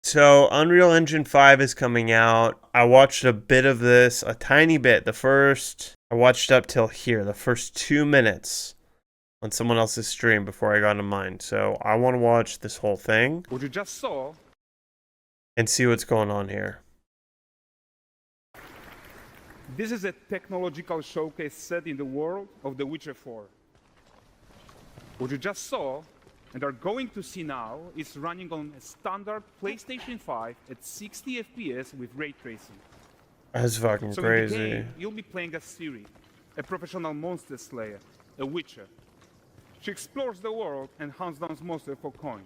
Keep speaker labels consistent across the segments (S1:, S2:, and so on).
S1: So Unreal Engine 5 is coming out. I watched a bit of this, a tiny bit. I watched up till here, the first 2 minutes on someone else's stream before I got into mine. So I want to watch this whole thing.
S2: What you just saw
S1: and see what's going on here.
S2: This is a technological showcase set in the world of The Witcher 4. What you just saw and are going to see now is running on a standard PlayStation 5 at 60 FPS with ray tracing.
S1: That's fucking crazy.
S2: In the game, you'll be playing as Ciri, a professional monster slayer, a witcher. She explores the world and hunts down monsters for coin.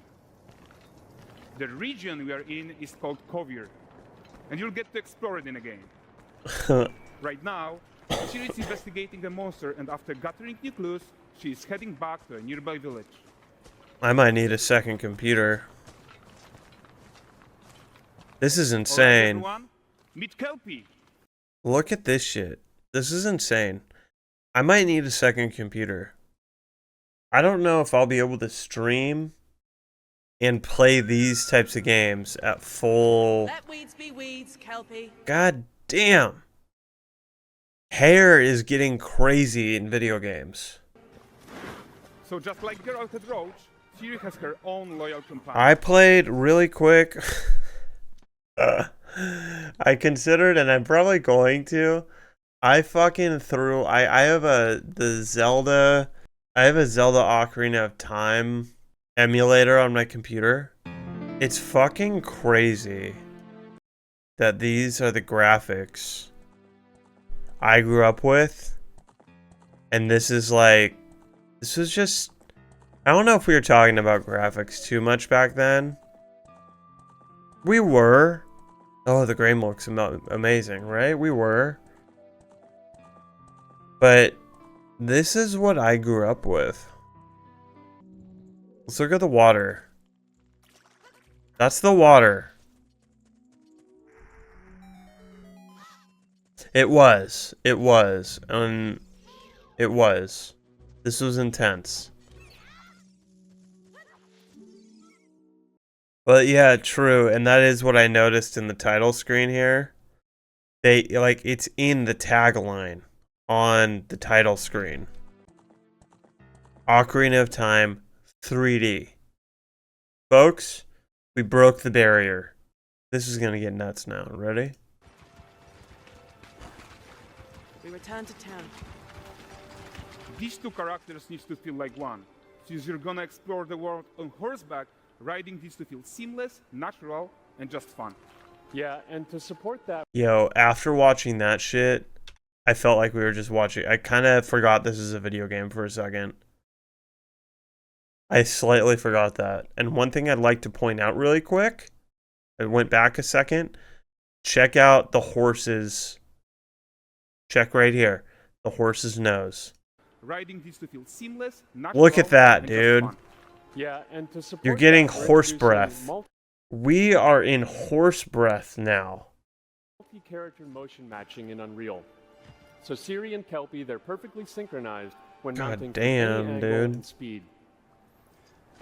S2: The region we are in is called Kovir, and you'll get to explore it in a game. Right now, Ciri is investigating the monster, and after gathering new clues, she is heading back to a nearby village.
S1: I might need a second computer. This is insane.
S2: All right, everyone, meet Kelpie.
S1: Look at this shit. This is insane. I might need a second computer. I don't know if I'll be able to stream and play these types of games at full...
S3: Let weeds be weeds, Kelpie.
S1: God damn. Hair is getting crazy in video games.
S2: So just like Geralt and Roach, Ciri has her own loyal companion.
S1: I played really quick. I considered, and I'm probably going to. I fucking threw... I have a Zelda Ocarina of Time emulator on my computer. It's fucking crazy that these are the graphics I grew up with, and this is just, I don't know if we were talking about graphics too much back then. We were. Oh, the game looks amazing, right? We were. But this is what I grew up with. Let's look at the water. That's the water. It was. This was intense. But yeah, true, and that is what I noticed in the title screen here. It's in the tagline on the title screen. Ocarina of Time 3D. Folks, we broke the barrier. This is gonna get nuts now. Ready?
S3: We return to town.
S2: These two characters need to feel like one. Since you're gonna explore the world on horseback, riding needs to feel seamless, natural, and just fun.
S4: Yeah, and to support that...
S1: Yo, after watching that shit, I felt like we were just watching... I kind of forgot this is a video game for a second. I slightly forgot that. And one thing I'd like to point out really quick, I went back a second. Check out the horse's... Check right here. The horse's nose.
S2: Riding needs to feel seamless, natural.
S1: Look at that, dude.
S4: Yeah, and to support
S1: You're getting
S4: that,
S1: horse breath. We are in horse breath now.
S4: Multi-character motion matching in Unreal. So Ciri and Kelpie, they're perfectly synchronized when mounting from any angle and speed.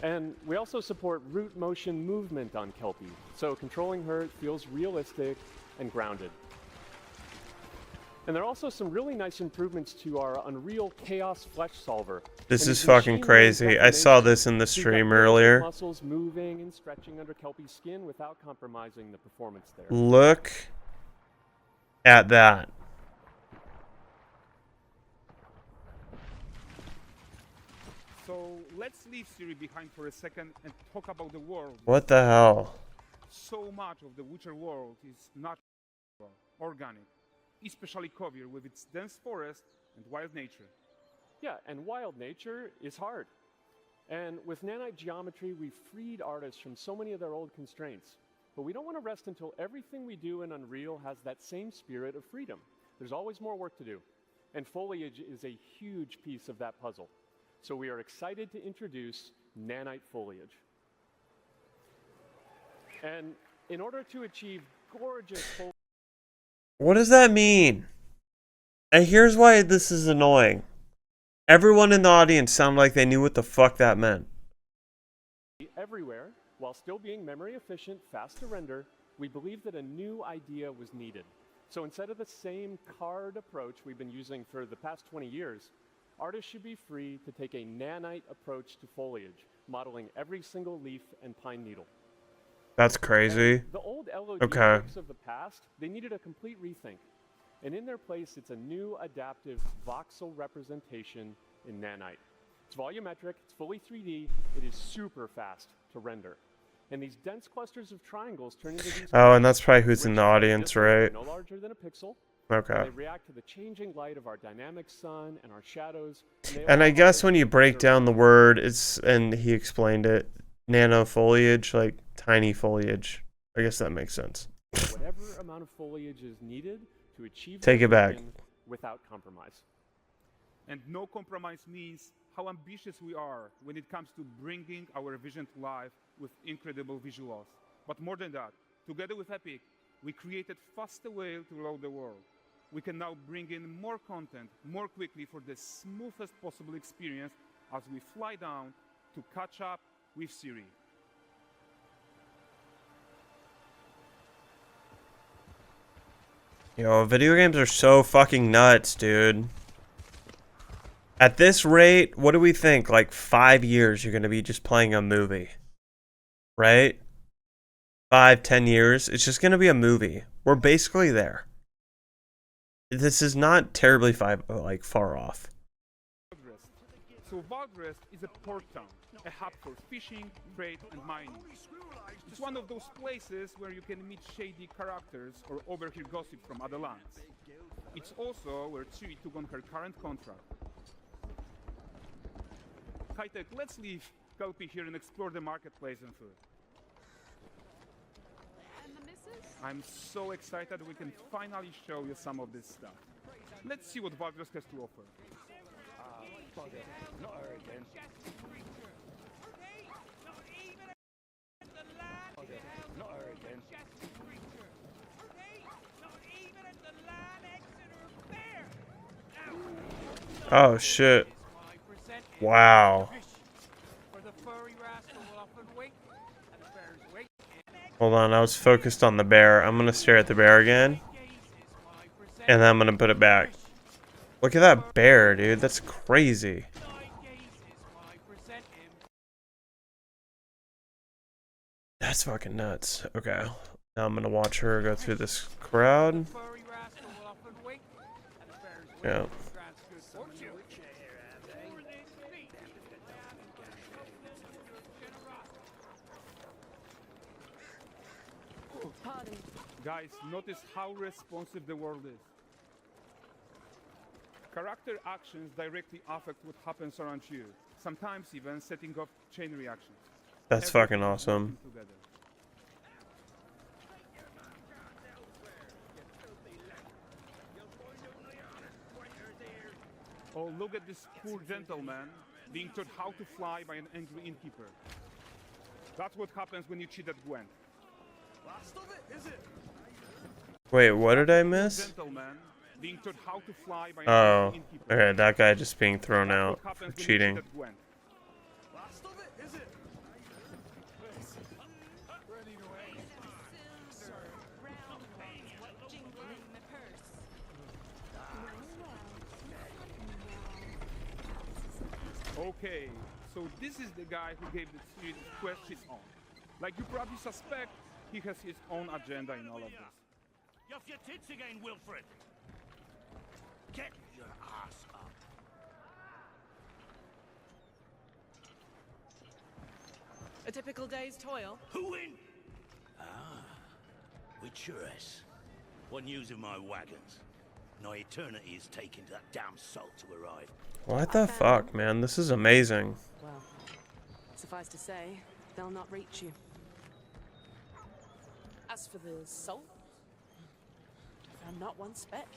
S4: And we also support root motion movement on Kelpie, so controlling her feels realistic and grounded. And there are also some really nice improvements to our Unreal Chaos Flesh Solver.
S1: This is fucking crazy. I saw this in the stream earlier.
S4: Muscles moving and stretching under Kelpie's skin without compromising the performance there.
S1: Look at that.
S2: So let's leave Ciri behind for a second and talk about the world.
S1: What the hell?
S2: So much of the Witcher world is natural, organic, especially Kovir with its dense forest and wild nature.
S4: Yeah, and wild nature is hard. And with nanite geometry, we've freed artists from so many of their old constraints. But we don't want to rest until everything we do in Unreal has that same spirit of freedom. There's always more work to do. And foliage is a huge piece of that puzzle. So we are excited to introduce nanite foliage. And in order to achieve gorgeous foliage...
S1: What does that mean? And here's why this is annoying. Everyone in the audience sounded like they knew what the fuck that meant.
S4: Everywhere, While still being memory efficient, fast to render, we believe that a new idea was needed. So instead of the same card approach we've been using for the past 20 years, artists should be free to take a nanite approach to foliage, modeling every single leaf and pine needle.
S1: That's crazy.
S4: And the old LOD
S1: Okay.
S4: books of the past, they needed a complete rethink. And in their place, it's a new adaptive voxel representation in nanite. It's volumetric, it's fully 3D, it is super fast to render. And these dense clusters of triangles turn into these
S1: Oh, and that's probably who's in the
S4: which
S1: audience,
S4: are
S1: right?
S4: no larger than a pixel.
S1: Okay.
S4: And they react to the changing light of our dynamic sun and our shadows.
S1: And I guess when you break down the word, it's, and he explained it, nano foliage, like tiny foliage. I guess that makes sense.
S4: Whatever amount of foliage is needed to achieve
S1: Take it back.
S4: without compromise.
S2: And no compromise means how ambitious we are when it comes to bringing our vision to life with incredible visuals. But more than that, together with Epic, we created faster way to load the world. We can now bring in more content more quickly for the smoothest possible experience as we fly down to catch up with Siri.
S1: Yo, video games are so fucking nuts, dude. At this rate, what do we think? Like 5 years, you're gonna be just playing a movie, right? 5, 10 years, it's just gonna be a movie. We're basically there. This is not terribly far off.
S2: So Valdrest is a port town, a hub for fishing, trade, and mining. It's one of those places where you can meet shady characters or overhear gossip from other lands. It's also where Ciri took on her current contract. High-tech, let's leave Kelpie here and explore the marketplace and food. I'm so excited we can finally show you some of this stuff. Let's see what Valdrest has to offer.
S5: Not her again. Not her again.
S1: Oh shit. Wow. Hold on, I was focused on the bear. I'm gonna stare at the bear again. And then I'm gonna put it back. Look at that bear, dude. That's crazy. That's fucking nuts. Okay. Now I'm gonna watch her go through this crowd. Yeah.
S2: Guys, notice how responsive the world is. Character actions directly affect what happens around you, sometimes even setting off chain reactions.
S1: That's fucking awesome.
S2: Together. Oh, look at this poor gentleman being taught how to fly by an angry innkeeper. That's what happens when you cheat at Gwent.
S5: Last of it, is it?
S1: Wait, what did I miss?
S2: Gentleman being taught how to fly by an
S1: Oh,
S2: angry innkeeper.
S1: okay, that guy just being thrown
S2: That's
S1: out
S2: what
S1: for
S2: happens when you
S1: cheating.
S2: cheat at Gwent.
S5: Last of it, is it?
S2: Okay, so this is the guy who gave the series quest his own. Like you probably suspect, he has his own agenda in all of this.
S5: You're off your tits again, Wilfred. Get your ass up.
S3: A typical day's toil.
S5: Who in? Ah, Witcheress. What news of my wagons? No eternity is taking that damn salt to arrive.
S1: What the fuck, man? This is amazing.
S3: Well, suffice to say, they'll not reach you. As for the salt, I found not one speck.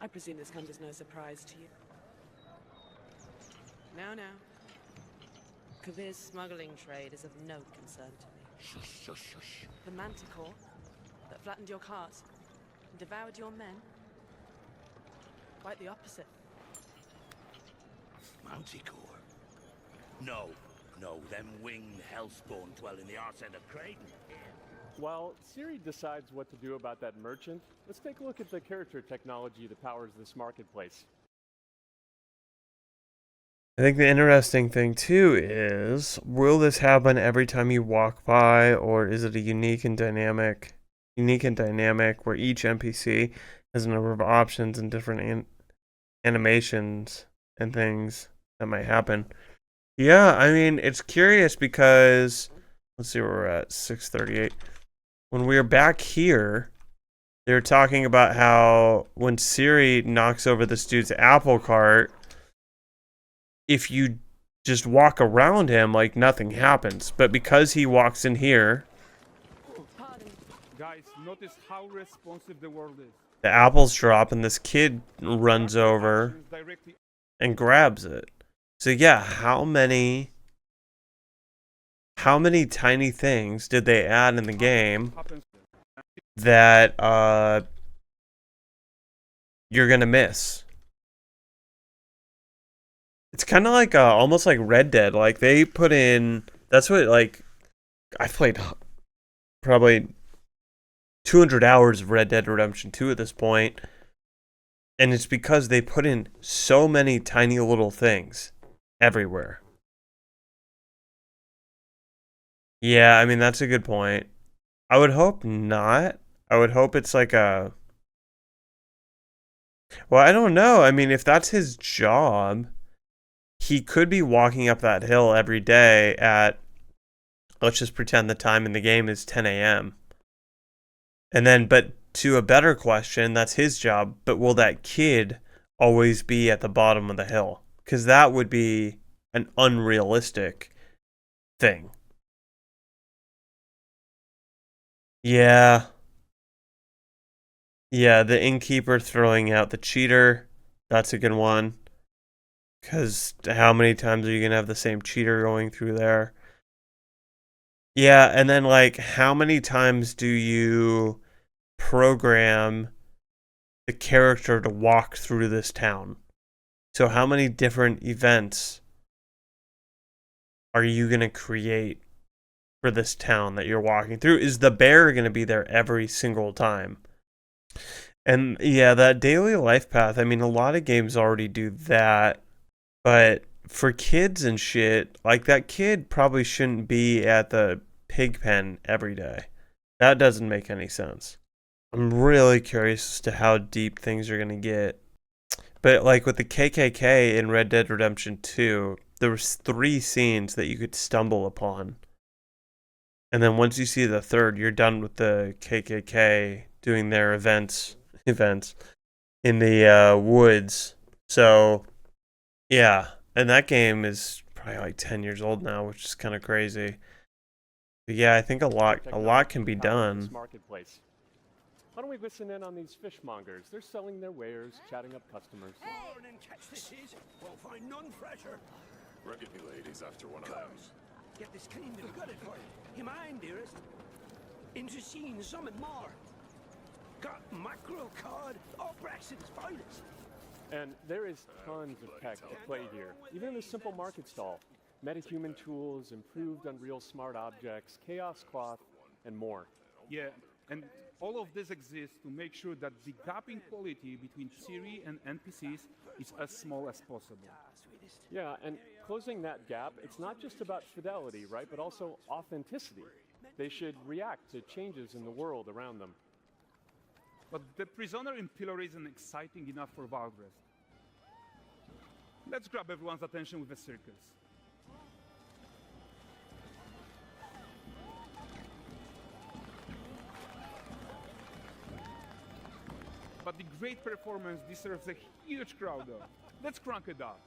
S3: I presume this comes as no surprise to you. Now. Kavir's smuggling trade is of no concern to me.
S5: Shush, shush, shush.
S3: The manticore that flattened your cart and devoured your men? Quite the opposite.
S5: Manticore? No. No, them winged hellspawn dwell in the arse end of Creighton.
S4: While Siri decides what to do about that merchant, let's take a look at the character technology that powers this marketplace.
S1: I think the interesting thing too is, will this happen every time you walk by, or is it a unique and dynamic where each NPC has a number of options and different animations and things that might happen? Yeah, I mean, it's curious because let's see where we're at, 6:38. When we were back here, they were talking about how when Siri knocks over this dude's apple cart, if you just walk around him, like, nothing happens. But because he walks in here,
S2: Guys, notice how responsive the world is.
S1: the apples drop and this kid runs over
S2: Directly
S1: and grabs it. So yeah, how many tiny things did they add in the game
S2: happens.
S1: that you're gonna miss? It's kind of like almost like Red Dead. Like, they put in, that's what, like, I've played probably 200 hours of Red Dead Redemption 2 at this point, and it's because they put in so many tiny little things everywhere. Yeah, I mean, that's a good point. I would hope not. I would hope it's like a, well, I don't know. I mean, if that's his job, he could be walking up that hill every day at, let's just pretend the time in the game is 10 a.m. And then, but to a better question, that's his job, but will that kid always be at the bottom of the hill? Because that would be an unrealistic thing. Yeah. Yeah, the innkeeper throwing out the cheater. That's a good one. Because how many times are you going to have the same cheater going through there? Yeah, and then, like, how many times do you program the character to walk through this town? So how many different events are you going to create for this town that you're walking through? Is the bear going to be there every single time? And yeah, that daily life path, I mean, a lot of games already do that. But for kids and shit, like, that kid probably shouldn't be at the pig pen every day. That doesn't make any sense. I'm really curious as to how deep things are going to get. But like with the KKK in Red Dead Redemption 2, there was 3 scenes that you could stumble upon. And then once you see the third, you're done with the KKK doing their events in the woods. So yeah, and that game is probably like 10 years old now, which is kind of crazy. But yeah, I think a lot can be done.
S4: Marketplace. Why don't we listen in on these fishmongers? They're selling their wares, chatting up customers.
S5: Morning, catch this is. Won't find none fresher.
S6: Reckon me lady's after one of them.
S5: Get this cleaned and gutted for you. You mind, dearest? Into seeing something more. Got mackerel cod, all Braxton's finest.
S4: And there is tons of tech at play here, even in this simple market stall. Metahuman tools, improved Unreal smart objects, chaos cloth, and more.
S2: Yeah, and all of this exists to make sure that the gap in quality between Siri and NPCs is as small as possible.
S4: Yeah, and closing that gap, it's not just about fidelity, right, but also authenticity. They should react to changes in the world around them.
S2: But the prisoner in pillory isn't exciting enough for Valdres. Let's grab everyone's attention with a circus. But the great performance deserves a huge crowd though. Let's crank it up.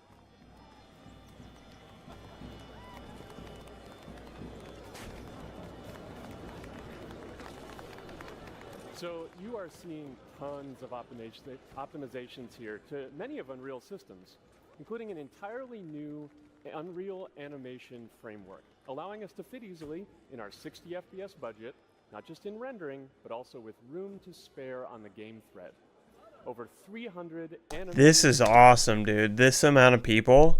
S4: So you are seeing tons of optimizations here to many of Unreal systems, including an entirely new Unreal animation framework, allowing us to fit easily in our 60 FPS budget, not just in rendering, but also with room to spare on the game thread. Over 300 animations.
S1: This is awesome, dude. This amount of people.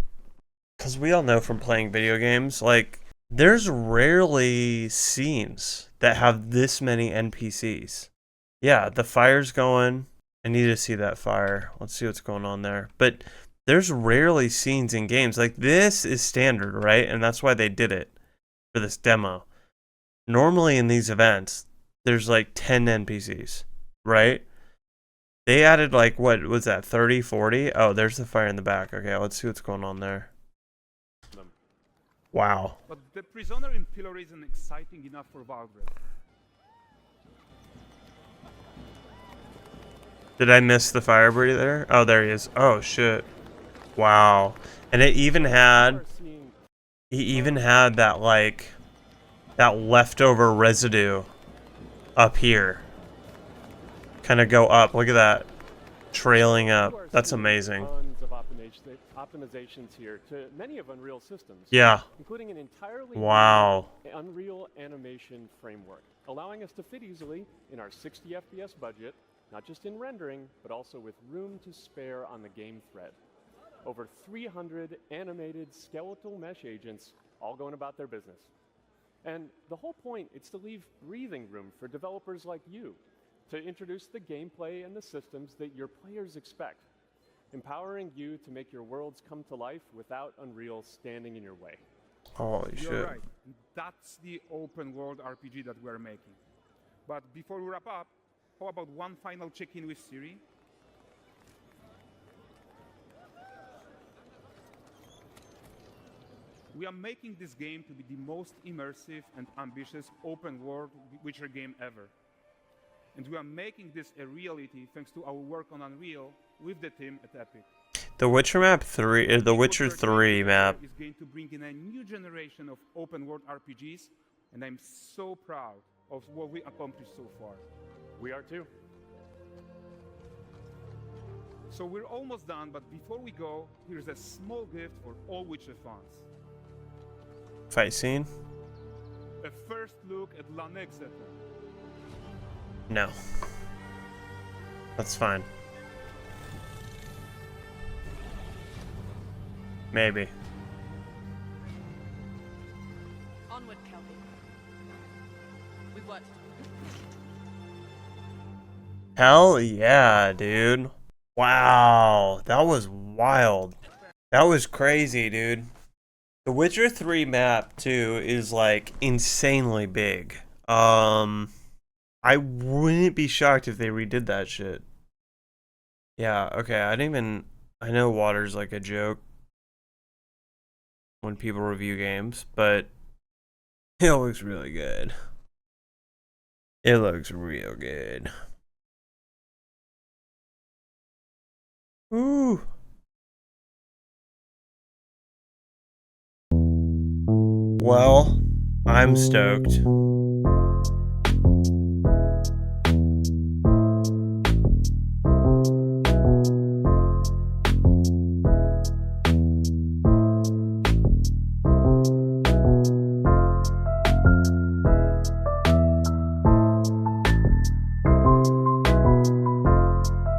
S1: because we all know from playing video games, like, there's rarely scenes that have this many NPCs. Yeah, the fire's going. I need to see that fire. Let's see what's going on there. But there's rarely scenes in games. Like, this is standard, right? And that's why they did it for this demo. Normally in these events, there's like 10 NPCs, right? They added like, what was that, 30, 40? Oh, there's the fire in the back. Okay, let's see what's going on there. Wow.
S2: But the prisoner in pillory isn't exciting enough for Valgrind.
S1: Did I miss the fire breather? Oh, there he is. Oh, shit. Wow. And it even had... He even had that, like... that leftover residue up here. Kind of go up. Look at that. Trailing up. That's amazing.
S4: Tons of optimizations here to many of Unreal systems.
S1: Yeah.
S4: Including an entirely
S1: Wow.
S4: new Unreal animation framework, allowing us to fit easily in our 60 FPS budget, not just in rendering, but also with room to spare on the game thread. Over 300 animated skeletal mesh agents all going about their business. And the whole point is to leave breathing room for developers like you to introduce the gameplay and the systems that your players expect, empowering you to make your worlds come to life without Unreal standing in your way.
S1: Holy shit.
S2: You're right. That's the open world RPG that we're making. But before we wrap up, how about one final check-in with Siri? We are making this game to be the most immersive and ambitious open world Witcher game ever. And we are making this a reality thanks to our work on Unreal with the team at Epic.
S1: The Witcher map 3, the Witcher 3 map.
S2: Is going to bring in a new generation of open world RPGs, and I'm so proud of what we accomplished so far.
S4: We are too.
S2: So we're almost done, but before we go, here's a small gift for all Witcher fans.
S1: Fight scene?
S2: A first look at Lanexeter.
S1: No. That's fine. Maybe.
S3: Onward, Kelby. We've worked.
S1: Hell yeah, dude. Wow. That was wild. That was crazy, dude. The Witcher 3 map, too, is, like, insanely big. I wouldn't be shocked if they redid that shit. Yeah, okay, I know water's like a joke when people review games, but it looks really good. It looks real good. Ooh. Well, I'm stoked.